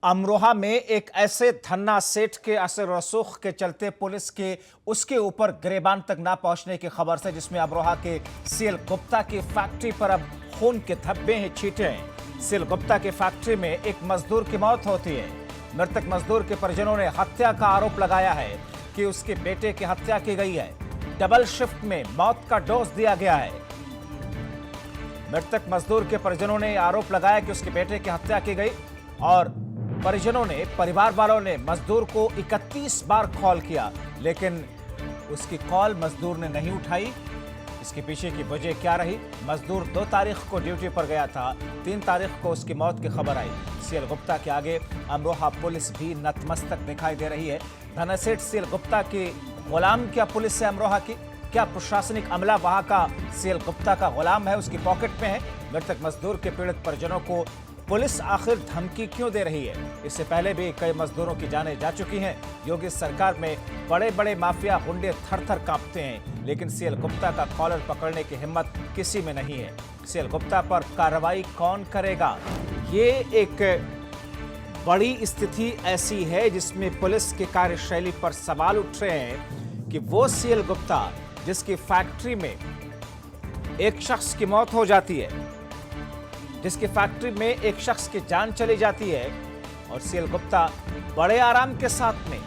अमरोहा में एक ऐसे धन्ना सेठ के असर रसूख के चलते पुलिस के उसके ऊपर गिरेबान तक ना पहुंचने की खबर से जिसमें अमरोहा के सीएल गुप्ता की फैक्ट्री पर अब खून के धब्बे हैं, छींटे हैं। सीएल गुप्ता की फैक्ट्री में एक मजदूर की मौत होती है। मृतक मजदूर के परिजनों ने हत्या का आरोप लगाया है कि उसके बेटे की हत्या की गई है। डबल शिफ्ट में मौत का डोज दिया गया है। मृतक मजदूर के परिजनों ने आरोप लगाया कि उसके बेटे की हत्या की गई और परिवार वालों ने मजदूर को 31 बार कॉल किया, लेकिन उसकी कॉल मजदूर ने नहीं उठाई। इसके पीछे की वजह क्या रही? मजदूर 2 तारीख को ड्यूटी पर गया था, 3 तारीख को उसकी मौत की खबर आई। सीएल गुप्ता के आगे अमरोहा पुलिस भी नतमस्तक दिखाई दे रही है। धन्ना सेठ सीएल गुप्ता की गुलाम क्या पुलिस है अमरोहा की? क्या प्रशासनिक अमला वहां का सीएल गुप्ता का गुलाम है, उसकी पॉकेट में है? मृतक मजदूर के पीड़ित परिजनों को पुलिस आखिर धमकी क्यों दे रही है? इससे पहले भी कई मजदूरों की जानें जा चुकी हैं। योगी सरकार में बड़े बड़े माफिया गुंडे थर-थर कांपते हैं, लेकिन सीएल गुप्ता का कॉलर पकड़ने की हिम्मत किसी में नहीं है। सीएल गुप्ता पर कार्रवाई कौन करेगा? ये एक बड़ी स्थिति ऐसी है जिसमें पुलिस की कार्यशैली पर सवाल उठ रहे हैं कि वो सीएल गुप्ता जिसकी फैक्ट्री में एक शख्स की मौत हो जाती है, जिसकी फैक्ट्री में एक शख्स की जान चली जाती है और सीएल गुप्ता बड़े आराम के साथ में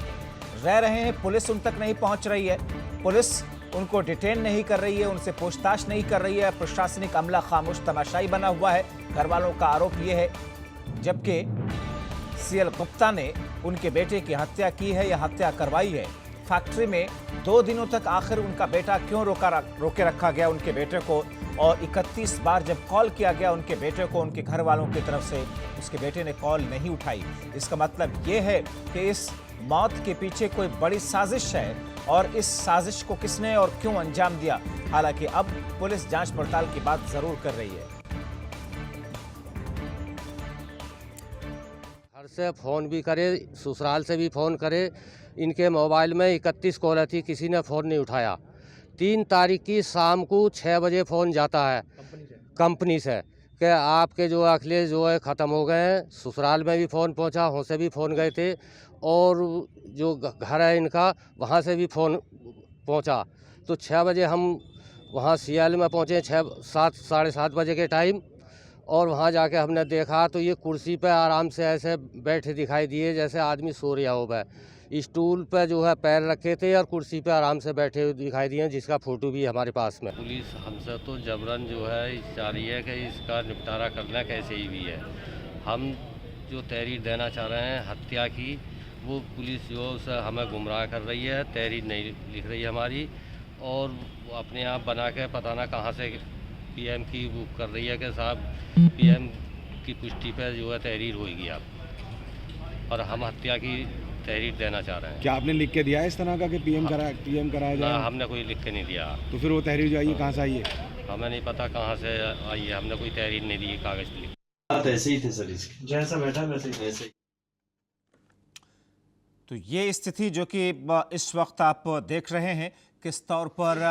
रह रहे हैं, पुलिस उन तक नहीं पहुंच रही है, पुलिस उनको डिटेन नहीं कर रही है, उनसे पूछताछ नहीं कर रही है, प्रशासनिक अमला खामोश तमाशाई बना हुआ है। घर वालों का आरोप यह है, जबकि सीएल गुप्ता ने उनके बेटे की हत्या की है या हत्या करवाई है। फैक्ट्री में 2 दिनों तक आखिर उनका बेटा क्यों रोके रखा गया उनके बेटे को, और 31 बार जब कॉल किया गया उनके बेटे को, उनके घर वालों की तरफ से उसके बेटे ने कॉल नहीं उठाई। इसका मतलब ये है कि इस मौत के पीछे कोई बड़ी साजिश है और इस साजिश को किसने और क्यों अंजाम दिया, हालांकि अब पुलिस जांच पड़ताल की बात जरूर कर रही है। घर से फ़ोन भी करे, ससुराल से भी फ़ोन करे, इनके मोबाइल में 31 कॉल थी, किसी ने फ़ोन नहीं उठाया। 3 तारीख की शाम को 6 बजे फ़ोन जाता है कंपनी से कि आपके जो अखिलेश जो है ख़त्म हो गए हैं। ससुराल में भी फ़ोन पहुंचा, वहाँ से भी फ़ोन गए थे और जो घर है इनका वहाँ से भी फ़ोन पहुंचा। तो 6 बजे हम वहाँ सीएल में पहुँचे, 7 साढ़े 7 बजे के टाइम, और वहाँ जाके हमने देखा तो ये कुर्सी पे आराम से ऐसे बैठे दिखाई दिए जैसे आदमी सो रहा हो। स्टूल पे जो है पैर रखे थे और कुर्सी पे आराम से बैठे हुए दिखाई दिए, जिसका फोटो भी हमारे पास में। पुलिस हमसे तो जबरन जो है चाह रही है कि इसका निपटारा करना कैसे ही भी है। हम जो तहरीर देना चाह रहे हैं हत्या की, वो पुलिस जो है हमें गुमराह कर रही है, तहरीर नहीं लिख रही है हमारी, और अपने आप बना के पता ना कहाँ से पीएम की वो कर रही है कि साहब पीएम की पुष्टि पर जो है तहरीर होगी आप, और हम हत्या की तहरीर देना चाह रहे हैं। क्या आपने लिख के दिया है इस तरह का कि पीएम कराया जाए? हमने कोई लिख के नहीं दिया। तो फिर वो तहरीर जो आई है कहाँ से आई है? हमें नहीं पता कहाँ से आई है, हमने कोई तहरीर नहीं दी, कागज पे लिख। बात ऐसे ही थे सर, इसकी जैसा बैठा वैसे ऐसे। तो ये स्थिति जो कि इस वक्त आप देख रहे हैं, किस तौर पर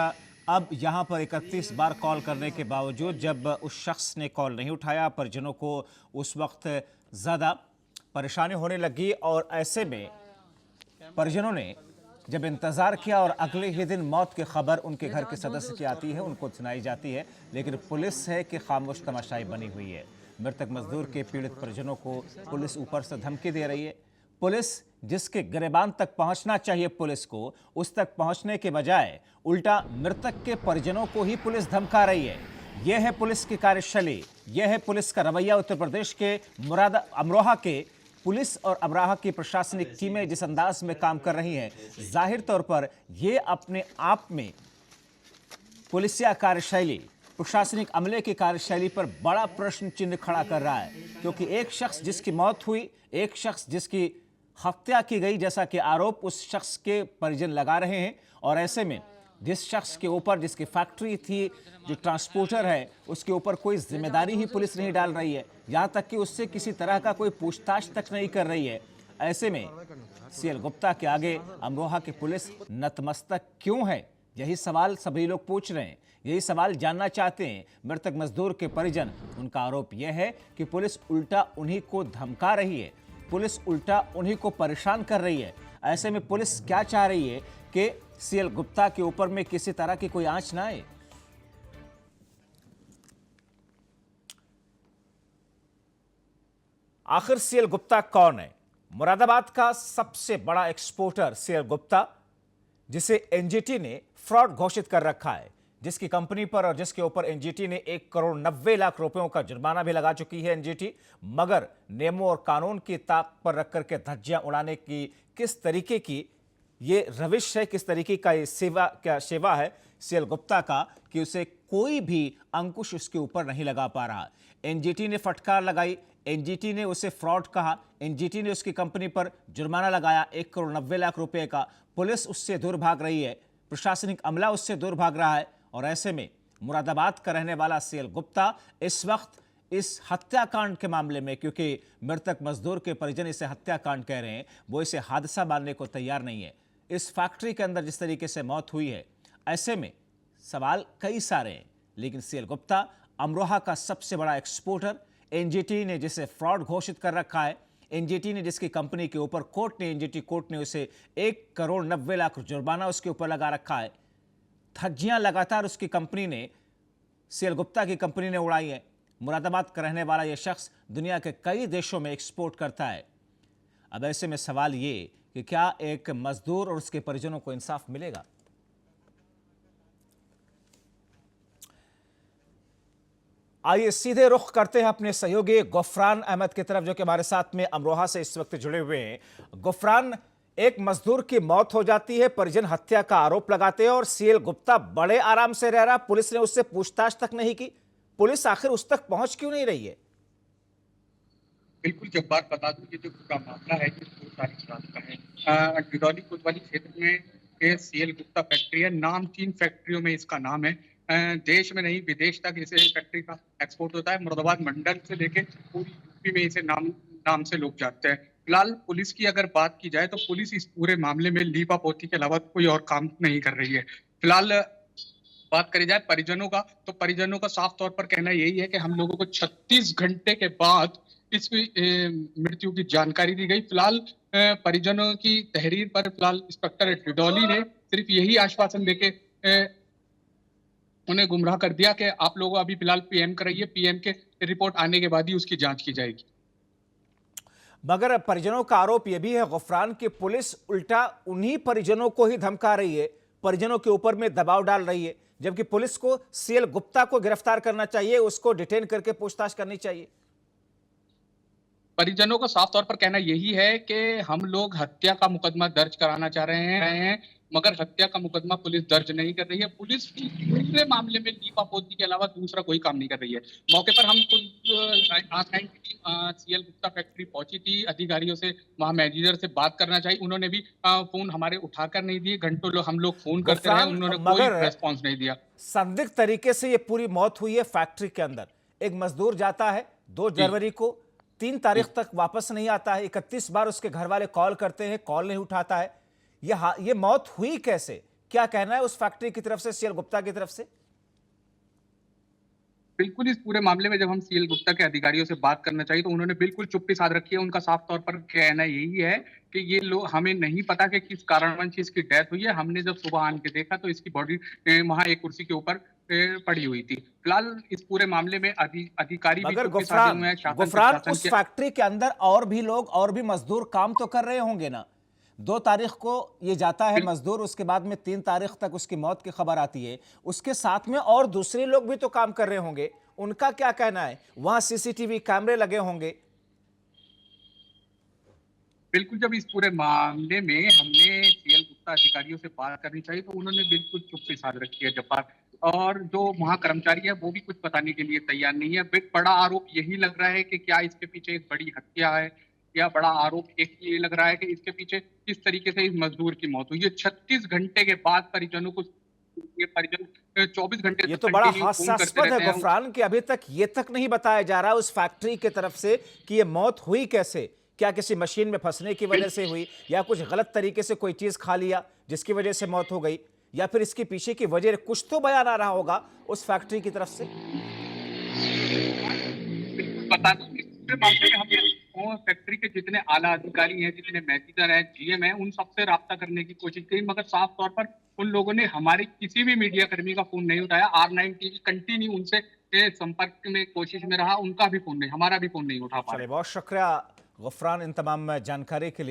अब यहाँ पर 31 बार कॉल करने के बावजूद जब उस शख्स ने कॉल नहीं उठाया, परिजनों को उस वक्त ज़्यादा परेशानी होने लगी और ऐसे में परिजनों ने जब इंतज़ार किया और अगले ही दिन मौत की खबर उनके घर के सदस्य की आती है, उनको सुनाई जाती है, लेकिन पुलिस है कि खामोश तमाशाई बनी हुई है। मृतक मजदूर के पीड़ित परिजनों को पुलिस ऊपर से धमकी दे रही है। पुलिस जिसके गिरेबान तक पहुंचना चाहिए पुलिस को, उस तक पहुंचने के बजाय उल्टा मृतक के परिजनों को ही पुलिस धमका रही है। यह है पुलिस की कार्यशैली, यह है पुलिस का रवैया। उत्तर प्रदेश के अमरोहा के पुलिस और अमरोहा की प्रशासनिक टीमें जिस अंदाज में काम कर रही हैं, जाहिर तौर पर यह अपने आप में पुलिसिया कार्यशैली, प्रशासनिक अमले की कार्यशैली पर बड़ा प्रश्न चिन्ह खड़ा कर रहा है, क्योंकि एक शख्स जिसकी मौत हुई, एक शख्स जिसकी हत्या की गई जैसा कि आरोप उस शख्स के परिजन लगा रहे हैं, और ऐसे में जिस शख्स के ऊपर, जिसकी फैक्ट्री थी, जो ट्रांसपोर्टर है, उसके ऊपर कोई जिम्मेदारी ही पुलिस नहीं डाल रही है, यहाँ तक कि उससे किसी तरह का कोई पूछताछ तक नहीं कर रही है। ऐसे में सीएल गुप्ता के आगे अमरोहा की पुलिस नतमस्तक क्यों है? यही सवाल सभी लोग पूछ रहे हैं, यही सवाल जानना चाहते हैं मृतक मजदूर के परिजन। उनका आरोप यह है कि पुलिस उल्टा उन्हीं को धमका रही है। पुलिस उल्टा उन्हीं को परेशान कर रही है। ऐसे में पुलिस क्या चाह रही है कि सीएल गुप्ता के ऊपर में किसी तरह की कोई आंच ना आए। आखिर सीएल गुप्ता कौन है? मुरादाबाद का सबसे बड़ा एक्सपोर्टर सीएल गुप्ता, जिसे एनजीटी ने फ्रॉड घोषित कर रखा है, जिसकी कंपनी पर और जिसके ऊपर एनजीटी ने 1,90,00,000 रुपयों का जुर्माना भी लगा चुकी है एनजीटी। मगर नियमों और कानून की ताक पर रख करके धज्जियां उड़ाने की किस तरीके की ये रविश है, किस तरीके का ये सेवा है सीएल गुप्ता का, कि उसे कोई भी अंकुश उसके ऊपर नहीं लगा पा रहा। एनजीटी ने फटकार लगाई, एनजीटी ने उसे फ्रॉड कहा, एनजीटी ने उसकी कंपनी पर जुर्माना लगाया 1,90,00,000 रुपए का। पुलिस उससे दूर भाग रही है, प्रशासनिक अमला उससे दूर भाग रहा है। और ऐसे में मुरादाबाद का रहने वाला सीएल गुप्ता इस वक्त इस हत्याकांड के मामले में, क्योंकि मृतक मजदूर के परिजन इसे हत्याकांड कह रहे हैं, वो इसे हादसा मानने को तैयार नहीं है। इस फैक्ट्री के अंदर जिस तरीके से मौत हुई है, ऐसे में सवाल कई सारे हैं। लेकिन सीएल गुप्ता अमरोहा का सबसे बड़ा एक्सपोर्टर, एनजीटी ने जिसे फ्रॉड घोषित कर रखा है, एनजीटी ने जिसकी कंपनी के ऊपर एनजीटी कोर्ट ने उसे 1,90,00,000 जुर्माना उसके ऊपर लगा रखा है। धज्जियां लगातार उसकी कंपनी ने, सीएल गुप्ता की कंपनी ने उड़ाई है। मुरादाबाद का रहने वाला यह शख्स दुनिया के कई देशों में एक्सपोर्ट करता है। अब ऐसे में सवाल ये कि क्या एक मजदूर और उसके परिजनों को इंसाफ मिलेगा? आइए सीधे रुख करते हैं अपने सहयोगी गुफरान अहमद की तरफ, जो कि हमारे साथ में अमरोहा से इस वक्त जुड़े हुए हैं। गुफरान, एक मजदूर की मौत हो जाती है, परिजन हत्या का आरोप लगाते हैं और सीएल गुप्ता बड़े आराम से रह रहा, पुलिस ने उससे पूछताछ तक नहीं की। पुलिस आखिर उस तक पहुंच क्यों नहीं रही है? बिल्कुल, जब बात बता दूं, ये जो पूरा मामला है ये 2 तारीख रात का है। डिडौली कोतवाली क्षेत्र में सीएल गुप्ता फैक्ट्री है। नाम 3 फैक्ट्रियों में इसका नाम है। देश में नहीं विदेश तक इसे फैक्ट्री का एक्सपोर्ट होता है। मुरादाबाद मंडल से लेके पूरी यूपी में इसे नाम से लोग जानते हैं। फिलहाल पुलिस की अगर बात की जाए तो पुलिस इस पूरे मामले में लीपापोती के अलावा कोई और काम नहीं कर रही है। फिलहाल बात करी जाए परिजनों का, तो परिजनों का साफ तौर पर कहना यही है कि हम लोगों को 36 घंटे के बाद इस मृत्यु की जानकारी दी गई। फिलहाल परिजनों की तहरीर पर फिलहाल इंस्पेक्टर डिडौली ने सिर्फ यही आश्वासन देके उन्हें गुमराह कर दिया कि आप लोग अभी फिलहाल पीएम कराइए, पीएम के रिपोर्ट आने के बाद ही उसकी जांच की जाएगी। मगर परिजनों का आरोप यह भी है गुफरान कि पुलिस उल्टा उन्हीं परिजनों को ही धमका रही है, परिजनों के ऊपर में दबाव डाल रही है, जबकि पुलिस को सीएल गुप्ता को गिरफ्तार करना चाहिए, उसको डिटेन करके पूछताछ करनी चाहिए। परिजनों का साफ तौर पर कहना यही है कि हम लोग हत्या का मुकदमा दर्ज कराना चाह रहे हैं, मगर हत्या का मुकदमा पुलिस दर्ज नहीं कर रही है। पुलिस पूरे मामले में लीपापोती के अलावा दूसरा कोई काम नहीं कर रही है। मौके पर हम खुद सीएल गुप्ता फैक्ट्री पहुंची थी, अधिकारियों से, वहां मैनेजर से बात करना चाहिए, उन्होंने भी फोन हमारे उठाकर नहीं दिए। घंटों हम लोग फोन करते रहे, उन्होंने कोई रेस्पॉन्स नहीं दिया। संदिग्ध तरीके से ये पूरी मौत हुई है फैक्ट्री के अंदर। एक मजदूर जाता है 2 जनवरी को, 3 तारीख तक वापस नहीं आता है, 31 बार उसके घर वाले कॉल करते हैं, कॉल नहीं उठाता है। ये मौत हुई कैसे? क्या कहना है उस फैक्ट्री की तरफ से, सीएल गुप्ता की तरफ से? बिल्कुल, इस पूरे मामले में जब हम सीएल गुप्ता के अधिकारियों से बात करना चाहिए तो उन्होंने बिल्कुल चुप्पी साध रखी है। उनका साफ तौर पर कहना यही है कि ये लोग, हमें नहीं पता कि किस कारणवश इसकी डेथ हुई है। हमने जब सुबह आन के देखा तो इसकी बॉडी वहां एक कुर्सी के ऊपर पड़ी हुई थी। फिलहाल इस पूरे मामले में अधिकारी भी चुप्पी साधे हुए हैं। गुफरान, उस फैक्ट्री के अंदर और भी लोग और भी मजदूर काम तो कर रहे होंगे ना? 2 तारीख को ये जाता है मजदूर, उसके बाद में 3 तारीख तक उसकी मौत की खबर आती है। उसके साथ में और दूसरे लोग भी तो काम कर रहे होंगे, उनका क्या कहना है? वहां सीसीटीवी कैमरे लगे होंगे। बिल्कुल, जब इस पूरे मामले में हमने सीएल गुप्ता अधिकारियों से बात करनी चाहिए तो उन्होंने बिल्कुल चुप्पी साध रखी है जब बात, और जो वहां कर्मचारी है वो भी कुछ बताने के लिए तैयार नहीं है। बड़ा आरोप यही लग रहा है कि क्या इसके पीछे एक बड़ी हत्या है, या बड़ा आरोप एक ये लग रहा है कि इसके पीछे किस तरीके से इस मजदूर की मौत हुई है। 36 घंटे के बाद परिजन 24 घंटे, ये तो बड़ा हास्यास्पद है गुफरान कि अभी तक ये तक नहीं बताया जा रहा उस फैक्ट्री की तरफ से कि ये मौत हुई कैसे। क्या किसी मशीन में फंसने की वजह से हुई, या कुछ गलत तरीके से कोई चीज खा लिया जिसकी वजह से मौत हो गई, या फिर इसके पीछे की वजह कुछ तो बयान आ रहा होगा उस फैक्ट्री की तरफ से। बता दूं, इस मामले में हमने और फैक्ट्री के जितने आला अधिकारी हैं, जितने मैनेजर हैं, जीएम हैं, उन सबसे राब्ता करने की कोशिश की, मगर साफ तौर पर उन लोगों ने हमारे किसी भी मीडिया कर्मी का फोन नहीं उठाया। R9 टीवी कंटिन्यू उनसे संपर्क में कोशिश में रहा, उनका भी फोन नहीं, हमारा भी फोन नहीं उठा पा रहे। चलिए, बहुत शुक्रिया गुफरान इन तमाम जानकारी के लिए।